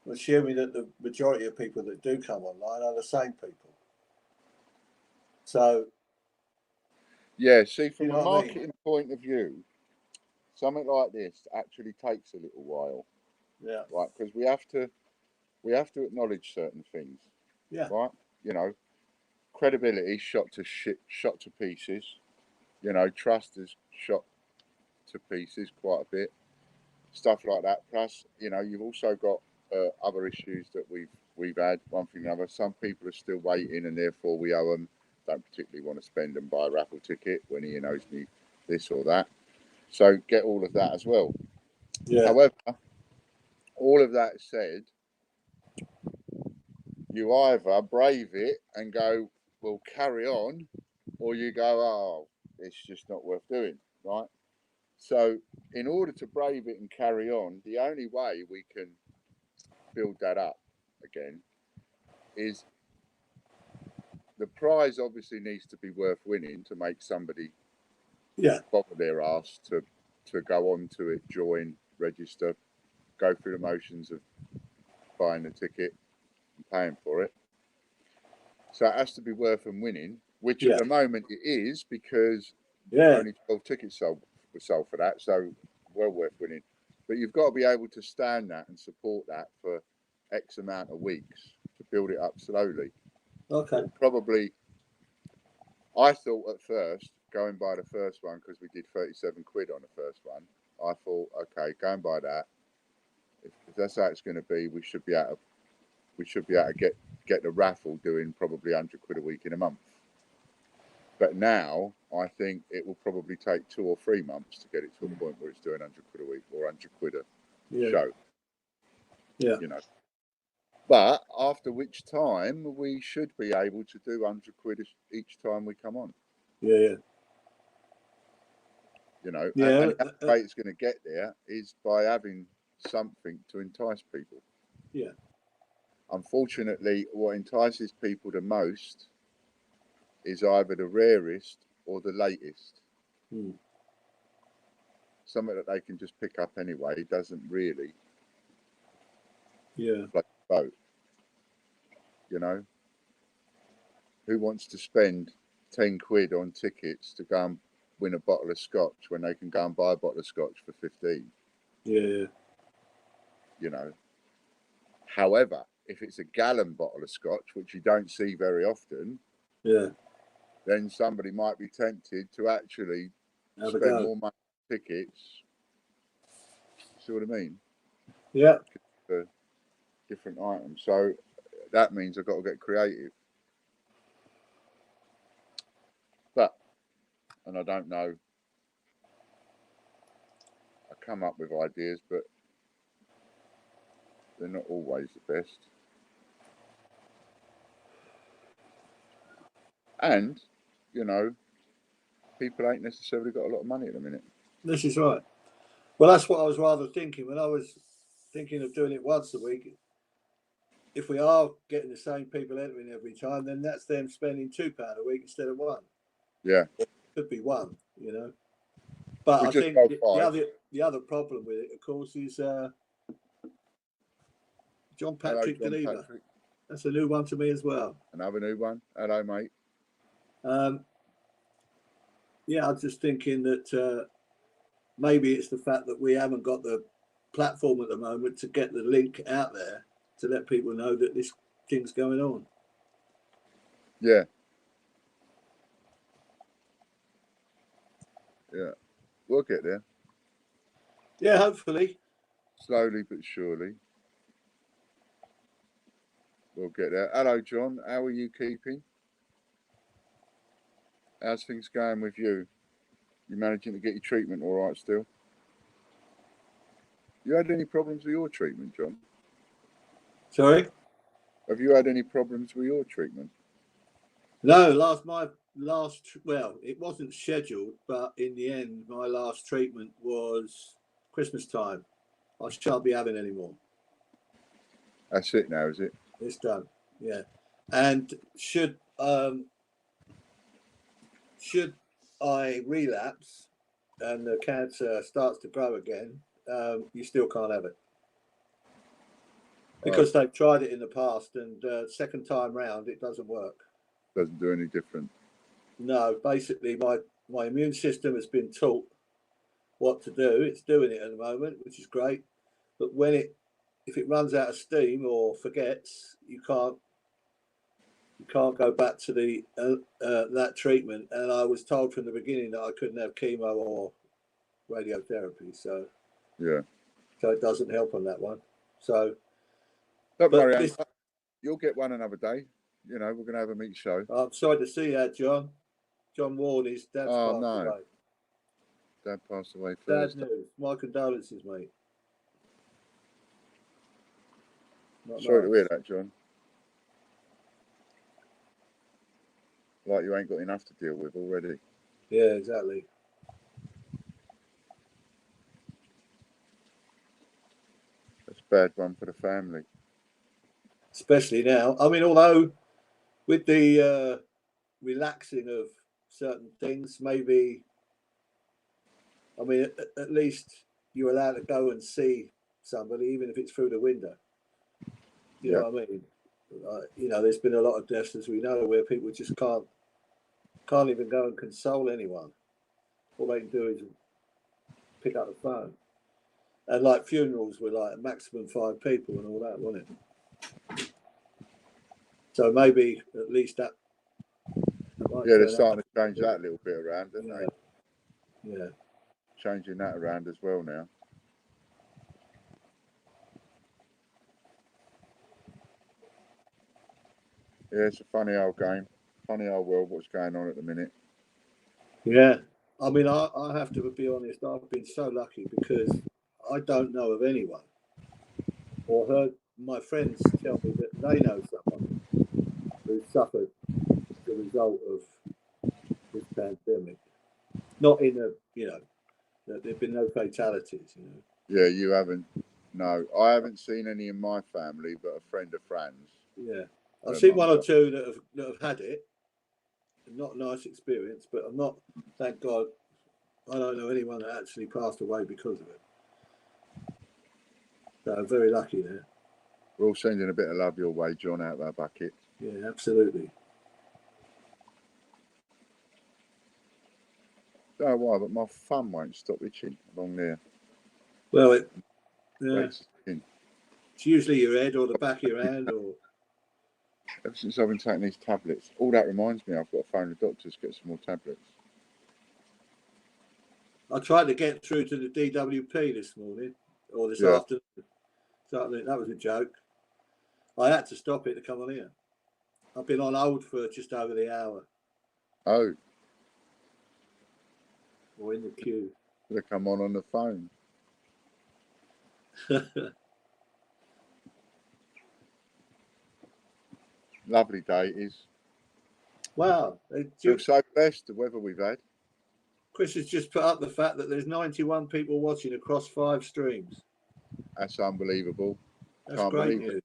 I'm assuming that the majority of people that do come online are the same people. So, yeah, see, from a marketing point of view, something like this actually takes a little while. Yeah. Right, because we have to acknowledge certain things. Yeah. Right. Credibility shot to pieces. Trust is shot to pieces quite a bit. Stuff like that. Plus, you've also got other issues that we've had, one thing or another. Some people are still waiting, and therefore we owe them. Don't particularly want to spend and buy a raffle ticket when he knows me this or that. So get all of that as well. Yeah. However, all of that said, you either brave it and go, "We'll carry on," or you go, "Oh, it's just not worth doing," right? So, in order to brave it and carry on, the only way we can build that up again is the prize obviously needs to be worth winning to make somebody bother their ass to go on to it, join, register, go through the motions of buying the ticket and paying for it. So it has to be worth them winning, which at the moment it is, because only 12 tickets were sold for that, so well worth winning. But you've got to be able to stand that and support that for X amount of weeks to build it up slowly. Okay. Probably, I thought at first, going by the first one, because we did 37 quid on the first one, I thought, okay, going by that, if that's how it's going to be, we should be able to get the raffle doing probably 100 quid a week in a month. But now I think it will probably take 2 or 3 months to get it to a point where it's doing 100 quid a week or 100 quid a show. Yeah. But after which time we should be able to do 100 quid each time we come on. Yeah. And the way it's going to get there is by having something to entice people. Yeah. Unfortunately, what entices people the most is either the rarest or the latest. something that they can just pick up anyway doesn't really Yeah. boat. You know, who wants to spend 10 quid on tickets to go and win a bottle of scotch when they can go and buy a bottle of scotch for 15? Yeah. You know, however, if it's a gallon bottle of scotch, which you don't see very often, Yeah. then somebody might be tempted to actually spend more money on tickets. See what I mean? Yeah. For different items. So that means I've got to get creative. But, and I don't know, I come up with ideas, but they're not always the best. And, you know, people ain't necessarily got a lot of money at the minute. This is right. Well, that's what I was rather thinking when I was thinking of doing it once a week. If we are getting the same people entering every time, then that's them spending £2 a week instead of one. Yeah. Could be one, you know. But I think the other problem with it, of course, is John Patrick Geneva. That's a new one to me as well. Another new one. Hello, mate. Yeah, I'm just thinking that maybe it's the fact that we haven't got the platform at the moment to get the link out there to let people know that this thing's going on. Yeah. Yeah. We'll get there. Yeah, hopefully. Slowly but surely. We'll get there. Hello, John. How are you keeping? How's things going with you? You managing to get your treatment all right still? You had any problems with your treatment, John? Sorry? Have you had any problems with your treatment? No, well, it wasn't scheduled, but in the end, my last treatment was Christmas time. I shan't be having any more. That's it now, is it? It's done. Yeah. And should I relapse and the cancer starts to grow again, you still can't have it. Because they've tried it in the past, and second time round, it doesn't work. Doesn't do any different. No, basically, my immune system has been taught what to do. It's doing it at the moment, which is great. But if it runs out of steam or forgets, you can't go back to the that treatment. And I was told from the beginning that I couldn't have chemo or radiotherapy. So yeah, so it doesn't help on that one. So don't worry, you'll get one another day. You know, we're going to have a meet show. I'm sorry to see that, John. John Ward, his dad's passed away. Dad passed away first. Bad news. My condolences, mate. Sorry to hear that, John. Like you ain't got enough to deal with already. Yeah, exactly. That's a bad one for the family. Especially now. I mean, although with the relaxing of certain things, maybe, I mean, at least you're allowed to go and see somebody, even if it's through the window. You know what I mean? You know, there's been a lot of deaths, as we know, where people just can't even go and console anyone. All they can do is pick up the phone. And like funerals were like a maximum 5 people and all that, wasn't it? So maybe at least that. Yeah, they're starting to change that a little bit around, aren't they? Yeah. Changing that around as well now. Yeah, it's a funny old game. Funny old world, what's going on at the minute. Yeah. I mean, I have to be honest, I've been so lucky because I don't know of anyone or heard my friends tell me that they know someone who suffered the result of this pandemic. Not in a, you know, that there've been no fatalities, you know. Yeah, you haven't. No, I haven't seen any in my family, but a friend of friends. Yeah. I've seen one or two that have had it. Not a nice experience, but I'm not, thank God, I don't know anyone that actually passed away because of it. So I'm very lucky there. We're all sending a bit of love your way, John, out of our bucket. Yeah, absolutely. Don't know why, but my thumb won't stop itching along there. Well, it's usually your head or the back of your hand, or. Ever since I've been taking these tablets, all that reminds me, I've got to phone the doctors to get some more tablets. I tried to get through to the DWP this morning or this afternoon. That was a joke. I had to stop it to come on here. I've been on hold for just over the hour. Oh. Or in the queue. They come on the phone. Lovely day it is. Wow. Feel so blessed, the weather we've had. Chris has just put up the fact that there's 91 people watching across 5 streams. That's unbelievable. That's great news.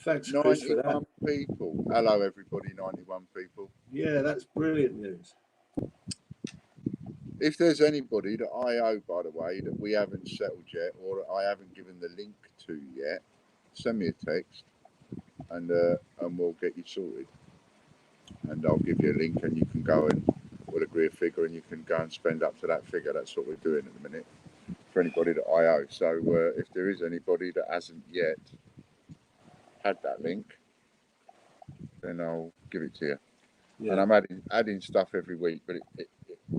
Thanks, Chris, for that. 91 people. Hello, everybody, 91 people. Yeah, that's brilliant news. If there's anybody that I owe, by the way, that we haven't settled yet or I haven't given the link to yet, send me a text and we'll get you sorted. And I'll give you a link and you can go and we'll agree a figure and you can go and spend up to that figure. That's what we're doing at the minute for anybody that I owe. So if there is anybody that hasn't yet had that link, then I'll give it to you. Yeah. And I'm adding stuff every week, but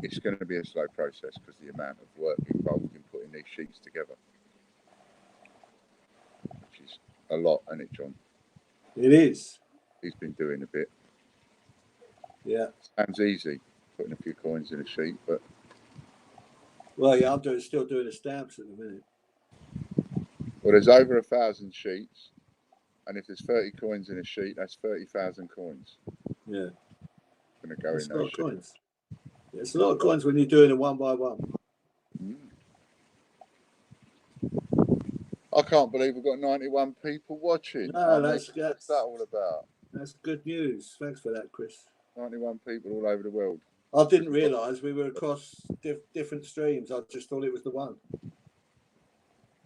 it's going to be a slow process because the amount of work involved in putting these sheets together, which is a lot, isn't it, John? It is. He's been doing a bit. Yeah. Sounds easy, putting a few coins in a sheet, but... Well, yeah, I'm still doing the stamps at the minute. Well, there's over 1,000 sheets, and if there's 30 coins in a sheet, that's 30,000 coins. Yeah. Going to go in those sheets. Coins. Yeah, it's a lot of coins when you're doing it one by one. I can't believe we've got 91 people watching. No, what's that all about? That's good news. Thanks for that, Chris. 91 people all over the world. I didn't realise we were across different streams. I just thought it was the one.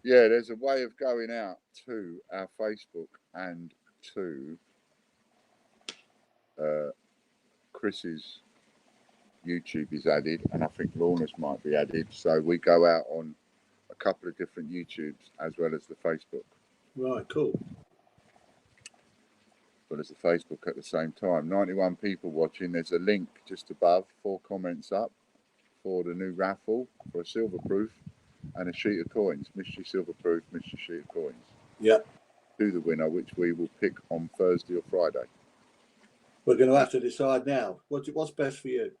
Yeah, there's a way of going out to our Facebook and to Chris's YouTube is added, and I think Lorna's might be added. So we go out on a couple of different YouTubes as well as the Facebook. Right, cool. Well, as the Facebook at the same time. 91 people watching. There's a link just above, 4 comments up for the new raffle for a silver proof and a sheet of coins. Mystery silver proof, mystery sheet of coins. Yeah. To the winner, which we will pick on Thursday or Friday. We're going to have to decide now. What's best for you?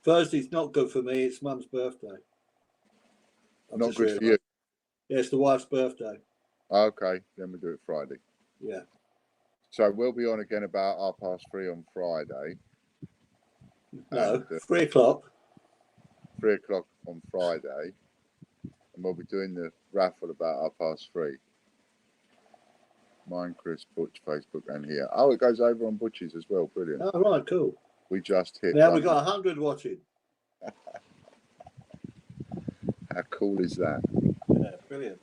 Thursday's not good for me. It's Mum's birthday. Not good for you? Yeah, it's the wife's birthday. Okay, then we'll do it Friday. Yeah. So we'll be on again about 3:30 on Friday. No, 3 o'clock. 3 o'clock on Friday. And we'll be doing the raffle about 3:30. Mine, Chris, Butch, Facebook, and here. Oh, it goes over on Butch's as well. Brilliant. Oh, right, cool. We just hit. Now we've got 100 watching. How cool is that? Yeah, brilliant.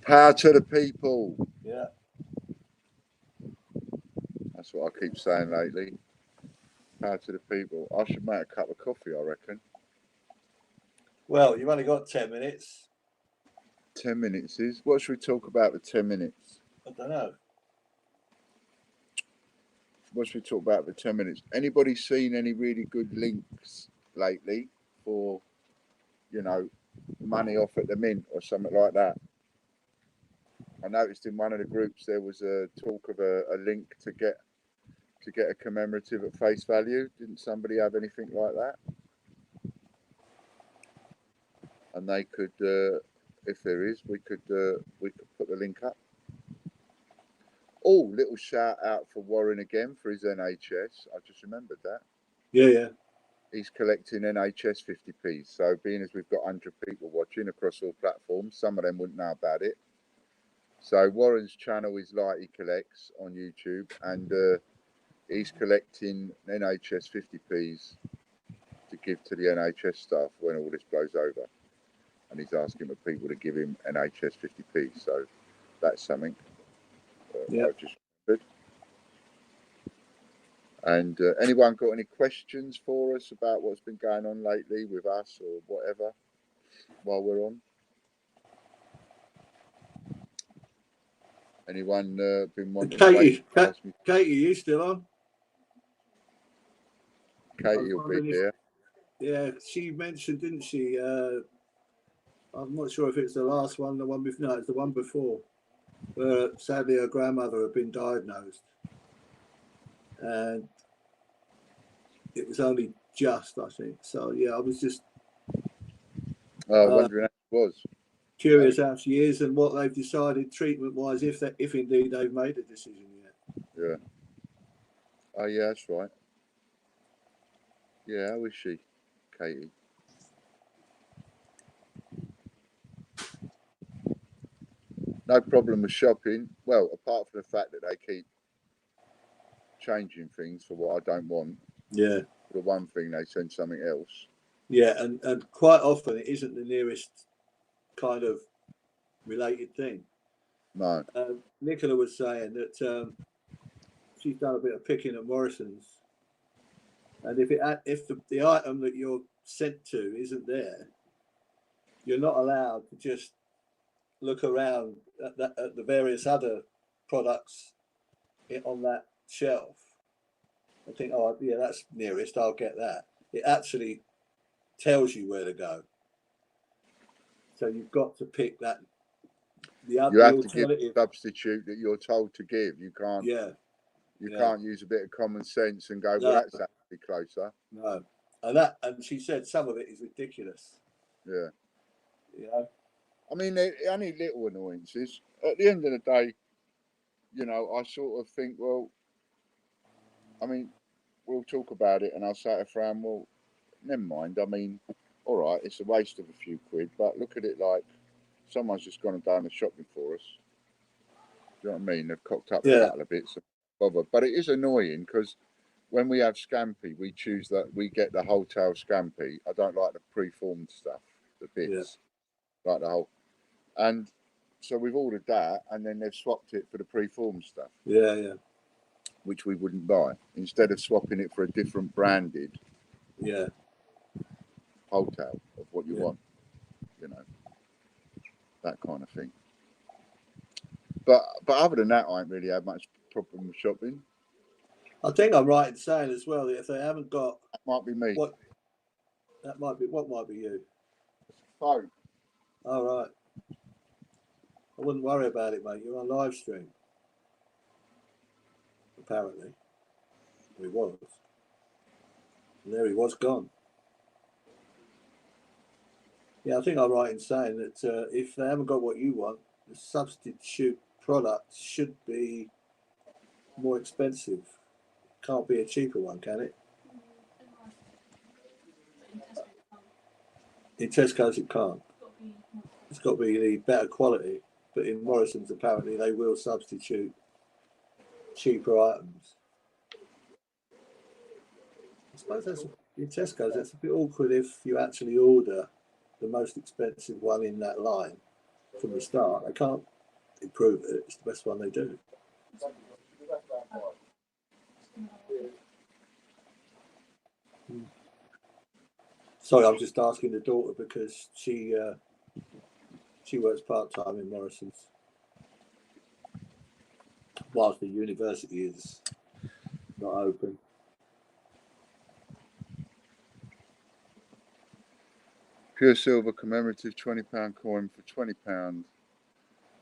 Power to the people. Yeah. That's what I keep saying lately. Power to the people. I should make a cup of coffee, I reckon. Well, you've only got 10 minutes. 10 minutes is? What should we talk about for 10 minutes? I don't know. What should we talk about for 10 minutes? Anybody seen any really good links lately for, money off at the mint or something like that? I noticed in one of the groups there was a talk of a link to get a commemorative at face value. Didn't somebody have anything like that? And they could, if there is, we could put the link up. Oh, little shout out for Warren again for his NHS. I just remembered that. Yeah. He's collecting NHS 50p. So being as we've got 100 people watching across all platforms, some of them wouldn't know about it. So Warren's channel is Lighty Collects on YouTube, and he's collecting NHS 50p's to give to the NHS staff when all this blows over. And he's asking for people to give him NHS 50p. So that's something I just remembered. And anyone got any questions for us about what's been going on lately with us or whatever while we're on? Anyone been wanting Katie, Katie, you still on? Katie will be here. Yeah, she mentioned, didn't she? I'm not sure if it's the last one, the one before. No, it's the one before, where sadly her grandmother had been diagnosed, and it was only just, I think. So yeah, I was just wondering how it was. Curious how she is and what they've decided treatment-wise, if indeed they've made a decision yet. Yeah. Oh yeah, that's right. Yeah, how is she, Katie? No problem with shopping. Well, apart from the fact that they keep changing things for what I don't want. Yeah. For the one thing, they send something else. Yeah, and quite often it isn't the nearest kind of related thing. No. Nicola was saying that she's done a bit of picking at Morrison's, and if the item that you're sent to isn't there, you're not allowed to just look around at the various other products on that shelf. I think, oh yeah, that's nearest, I'll get that. It actually tells you where to go. So you've got to pick that. You have to give a substitute that you're told to give. You can't. Yeah. You can't use a bit of common sense and go, well, that's actually closer. No. And she said some of it is ridiculous. Yeah. You know? I mean, they're only little annoyances. At the end of the day, you know, I sort of think, well, I mean, we'll talk about it, and I'll say to Fran, well, never mind. I mean, all right, it's a waste of a few quid, but look at it like someone's just gone and done the shopping for us. Do you know what I mean? They've cocked up a couple of bits of bother. But it is annoying because when we have scampi, we choose that we get the wholetail scampi. I don't like the pre-formed stuff, the bits, like the whole. And so we've ordered that, and then they've swapped it for the pre-formed stuff. Yeah, yeah. Which we wouldn't buy, instead of swapping it for a different branded. Yeah. Wholetail of what you want, you know, that kind of thing. But other than that, I ain't really had much problem with shopping. I think I'm right in saying as well that if they haven't got, that might be me. What might be you? Phone. All right. I wouldn't worry about it, mate. You're on live stream. Apparently, he was. And there he was gone. Yeah, I think I'm right in saying that if they haven't got what you want, the substitute product should be more expensive. Can't be a cheaper one, can it? In Tesco's it can't. It's got to be the better quality. But in Morrison's, apparently, they will substitute cheaper items. I suppose that's in Tesco's. That's a bit awkward if you actually order the most expensive one in that line from the start. They can't improve it. It's the best one they do. Sorry, I'm just asking the daughter because she works part-time in Morrison's whilst the university is not open. Pure silver commemorative £20 coin for £20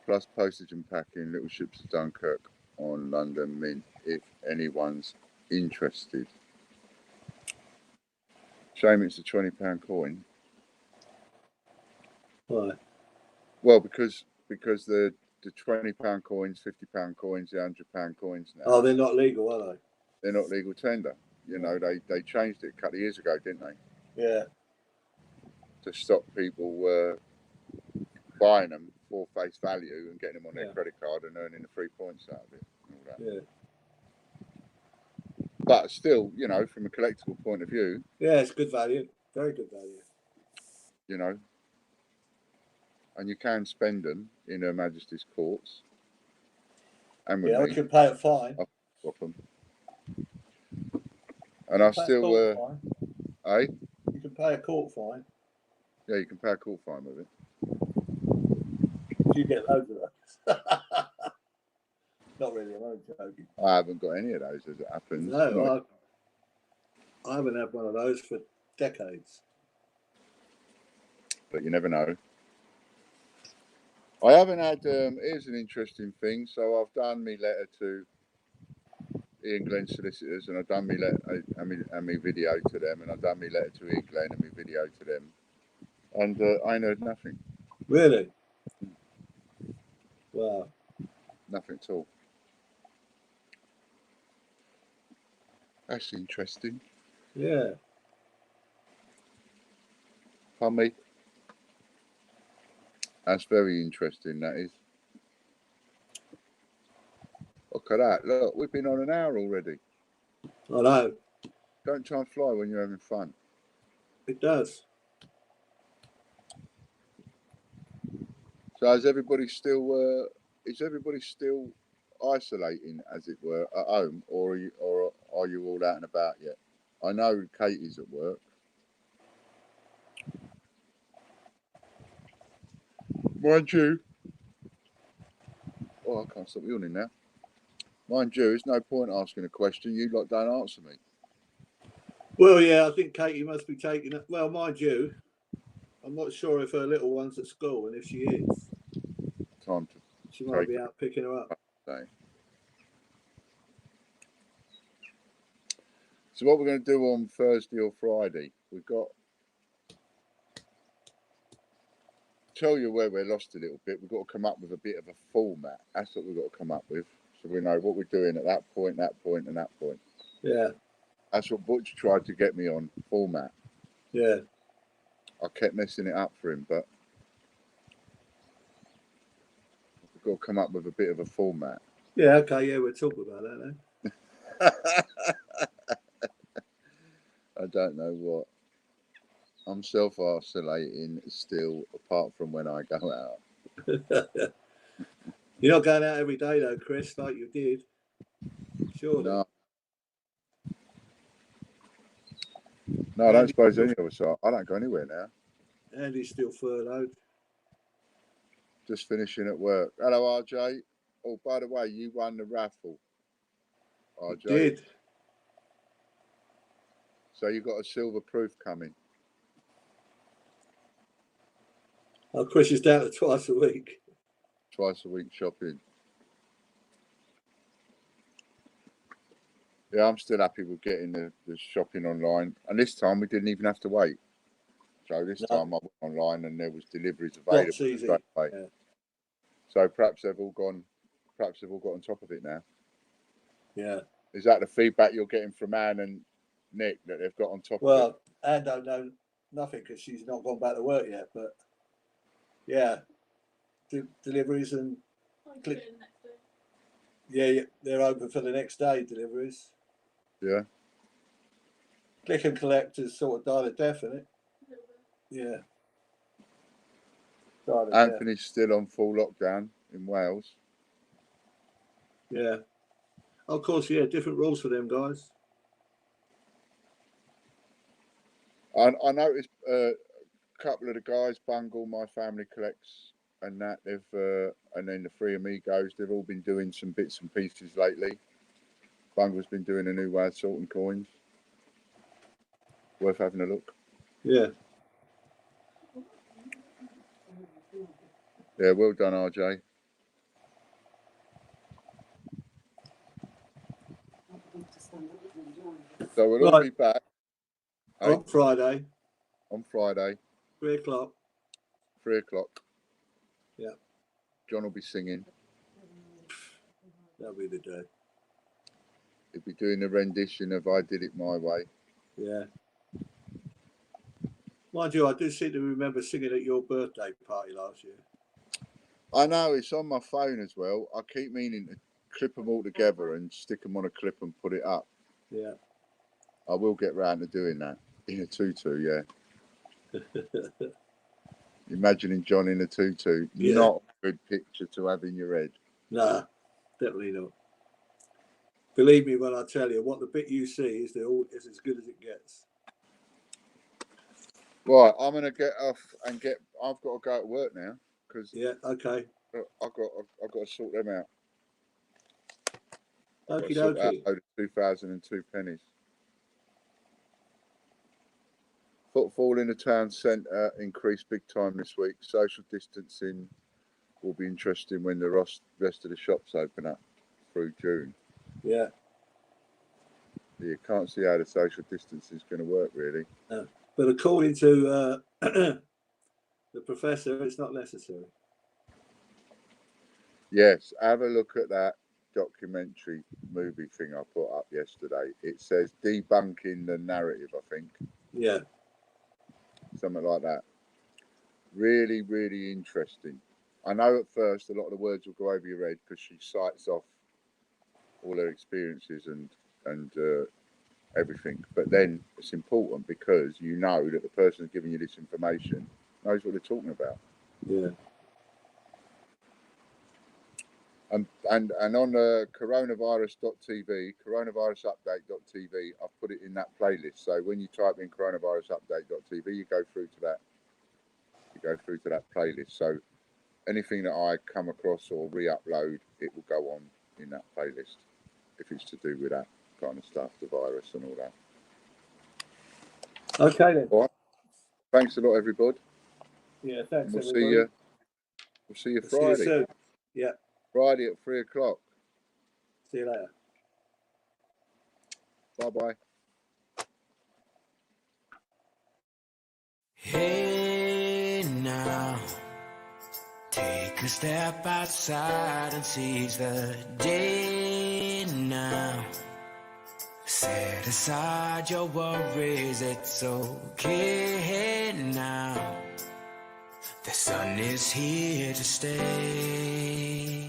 plus postage and packing. Little Ships of Dunkirk on London Mint if anyone's interested. Shame it's a £20 coin. Why? Well, because the £20 coins, £50 coins, the £100 coins now. Oh, they're not legal, are they? They're not legal tender. You know, they changed it a couple of years ago, didn't they? Yeah. To stop people buying them for face value and getting them on their Yeah. credit card and earning the 3 points out of it. And all that. Yeah. But still, you know, from a collectible point of view, Yeah, it's good value. Very good value. you know, and you can spend them in Her Majesty's courts. And with Yeah, me, we can pay a fine. I'll swap them. And I still, you can pay a court fine. Yeah, you can pay a court fine with it. You get loads of those. Not really, I'm only joking. I haven't got any of those as it happens. No, I haven't had one of those for decades. But you never know. I haven't had, here's an interesting thing. So I've done my letter to Ian Glenn solicitors, and I've done my letter and my video to them, and I've done my letter to Ian Glenn and my video to them. And I ain't heard nothing. Really? Wow. Nothing at all. That's interesting. Yeah. Pardon me? That's very interesting, that is. Look at that. Look, we've been on an hour already. I know. Don't try and fly when you're having fun. It does. So is everybody still isolating, as it were, at home, or are you all out and about yet? I know Katie's at work. Mind you, I can't stop yawning now. Mind you, there's no point asking a question. You lot don't answer me. Well, yeah, I think Katie must be taking it. Well, mind you, I'm not sure if her little one's at school, and if she is, Time to she might be out picking her up. say. So what we're going to do on Thursday or Friday, we've got, tell you where we're lost a little bit, we've got to come up with a bit of a format. That's what we've got to come up with. So we know what we're doing at that point, and that point. Yeah. That's what Butch tried to get me on, format. Yeah. I kept messing it up for him, but we've got to come up with a bit of a format. Yeah, okay, yeah, we'll talk about that then. I don't know what. I'm self-isolating still, apart from when I go out. You're not going out every day though, Chris, like you did. Sure. No, I don't suppose any of us are. I don't go anywhere now. Andy's still furloughed. Just finishing at work. Hello, RJ. Oh, by the way, you won the raffle. RJ. Did. So you got a silver proof coming. Oh, Chris is down to twice a week. Twice a week shopping. Yeah, I'm still happy with getting the shopping online. And this time we didn't even have to wait. So this time I went online and there was deliveries available straight away. Yeah. So perhaps they've all got on top of it now. Yeah. Is that the feedback you're getting from Anne and Nick, that they've got on top of it? Well, Anne don't know nothing because she's not gone back to work yet. But yeah, deliveries and yeah, they're open for the next day. Deliveries. Yeah. Click and collect has sort of died a death, isn't it? Yeah. Anthony's still on full lockdown in Wales. Yeah. Of course, yeah, different rules for them guys. I noticed a couple of the guys, Bungle, My Family Collects, and that and then the Three Amigos, they've all been doing some bits and pieces lately. Bungle's been doing a new way of sorting coins. Worth having a look. Yeah. Yeah, well done, RJ. So we'll all be back on Friday. On Friday. 3 o'clock. 3 o'clock. Yeah. John will be singing. That'll be the day. He'll be doing a rendition of I Did It My Way. Yeah. Mind you, I do seem to remember singing at your birthday party last year. I know it's on my phone as well. I keep meaning to clip them all together and stick them on a clip and put it up. Yeah. I will get round to doing that in a tutu. Yeah. Imagining John in a tutu, not a good picture to have in your head. Nah, definitely not. Believe me when I tell you, what the bit you see is as good as it gets. Right, I'm gonna get off and I've got to go to work now because okay. I've got to sort them out. Okie sort out dokie. a load of 2002 pennies. Footfall in the town centre increased big time this week. Social distancing will be interesting when the rest of the shops open up through June. Yeah. You can't see how the social distancing is going to work, really. But according to the professor, it's not necessary. Yes, have a look at that documentary movie thing I put up yesterday. It says debunking the narrative, I think. Yeah. Something like that. Really, really interesting. I know at first a lot of the words will go over your head because she cites off all her experiences and everything. But then it's important because you know that the person giving you this information knows what they're talking about. Yeah. And on coronavirus.tv, coronavirusupdate.tv, I've put it in that playlist. So when you type in coronavirusupdate.tv, you go through to that playlist. So anything that I come across or re-upload, it will go on in that playlist if it's to do with that kind of stuff, the virus and all that. Okay then. All right. Thanks a lot, everybody. Yeah, thanks. We'll everybody. see you Friday. See you soon. Yeah. Friday at 3 o'clock. See you later. Bye-bye. Hey now, take a step outside and seize the day now. Set aside your worries, it's okay now. The sun is here to stay.